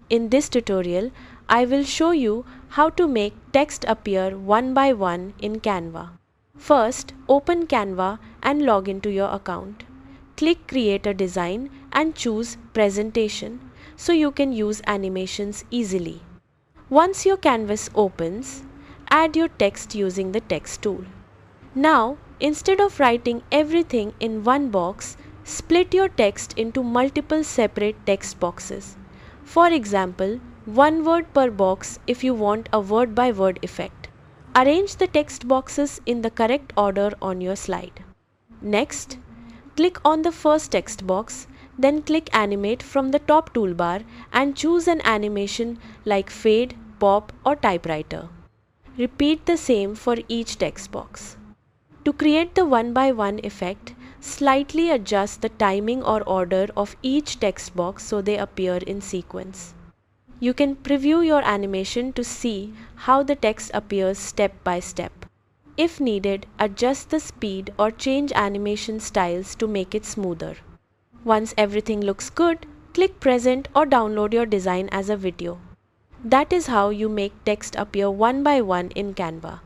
In this tutorial, I will show you how to make text appear one by one in Canva. First, open Canva and log into your account. Click Create a Design and choose Presentation so you can use animations easily. Once your canvas opens, add your text using the text tool. Now, instead of writing everything in one box, split your text into multiple separate text boxes. For example, one word per box if you want a word-by-word effect. Arrange the text boxes in the correct order on your slide. Next, click on the first text box, then click Animate from the top toolbar and choose an animation like Fade, Pop or Typewriter. Repeat the same for each text box. To create the one-by-one effect, slightly adjust the timing or order of each text box so they appear in sequence. You can preview your animation to see how the text appears step by step. If needed, adjust the speed or change animation styles to make it smoother. Once everything looks good, click Present or download your design as a video. That is how you make text appear one by one in Canva.